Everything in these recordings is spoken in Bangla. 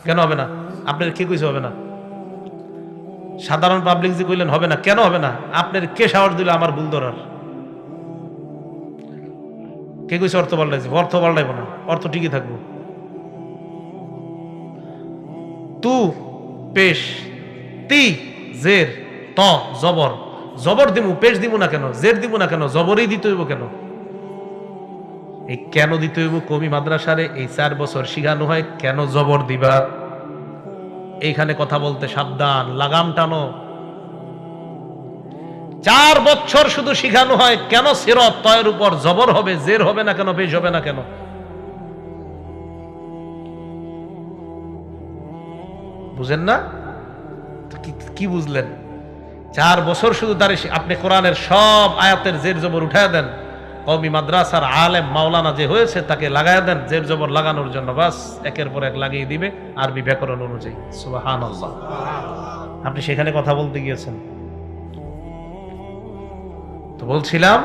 কেন হবে না? আপনার কে কইছে হবে না? সাধারণ পাবলিক যে কইলেন হবে না, কেন হবে না? আপনার কে সাহস দিল আমার ভুল ধরার? কে কইছে অর্থ পাল্টাইছে? অর্থ পাল্টাইব না, অর্থ ঠিকই থাকবো। তু পেশ, তি জের, ত জবর। জবর দিমু, পেশ দিমু না কেন? জের দিমু না কেন? জবরই দিতে হইব কেন? এই কেন দিতে হইব? কমি মাদ্রাসারে এই 4 বছর শিখানো হয় কেন জবর দিবা। এইখানে কথা বলতে সাবধান, লাগাম টানো। 4 বছর শুধু শিখানো হয় কেন সিরাত তয়ের উপর জবর হবে, জের হবে না কেন, পেশ হবে না কেন? বুঝেন না? কি বুঝলেন? 4 বছর শুধু দাঁড়িয়ে আপনি কোরআনের সব আয়াতের জের জবর উঠায় দেন। কওমি মাদ্রাসার আলেম মাওলানা যে হয়েছে তাকে লাগায় দেন জের জবর লাগানোর জন্য, বাস একের পর এক লাগিয়ে দিবে আরবি ব্যাকরণ অনুযায়ী। সুবহানাল্লাহ। আপনি সেখানে কথা বলতে গিয়েছেন তো বলছিলাম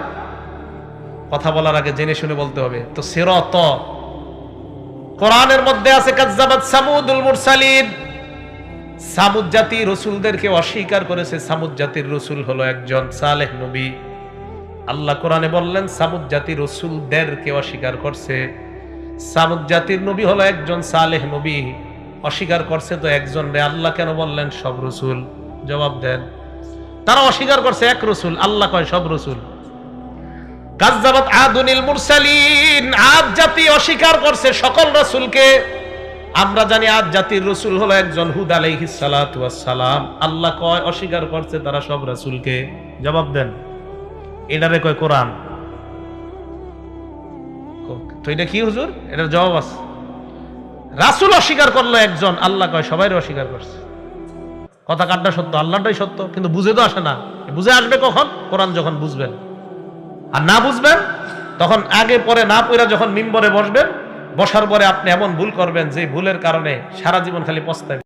কথা বলার আগে জেনে শুনে বলতে হবে। তো সিরাত কোরআনের মধ্যে আছে কাজ্জাবাত সামুদুল মুরসালিন, সামুদ জাতি রসুলদেরকে অস্বীকার করেছে। সামুদ জাতির রসুল হলো একজন সালেহ নবী। আল্লাহ কোরআনে বললেন সামুদ জাতি রসুলদেরকে অস্বীকার করছে। সামুদ জাতির নবী হলো একজন সালেহ নবী, অস্বীকার করছে তো একজন রে, আল্লাহ কেন বললেন সব রসুল? জবাব দেন। তারা অস্বীকার করছে এক রসুল, আল্লাহ কয় সব রসুল। কাজ্জাবাত আদুনিল মুরসালিন, আদ জাতি অস্বীকার করছে সকল রসুলকে। আমরা জানি আদ জাতির রসুল হলো একজন হুদ আলাইহিস সালাতু ওয়াস সালাম। আল্লাহ কয় অস্বীকার করছে তারা সব রাসূলকে। জবাব দেন। এটারে কয় কোরআন। তো এটা কি হুজুর? এটার জবাব আছে। রাসূল অস্বীকার করলো একজন, আল্লাহ কয় সবাইরে অস্বীকার করছে। কথা কাটটা সত্য, আল্লাহটাই সত্য, কিন্তু বুঝে তো আসে না। বুঝে আসবে কখন? কোরআন যখন বুঝবেন। আর না বুঝবেন তখন আগে পরে না পড়া যখন মিম্বরে বসবেন, বসার পরে আপনি এমন ভুল করবেন যে ভুলের কারণে সারা জীবন খালি পস্তাবেন।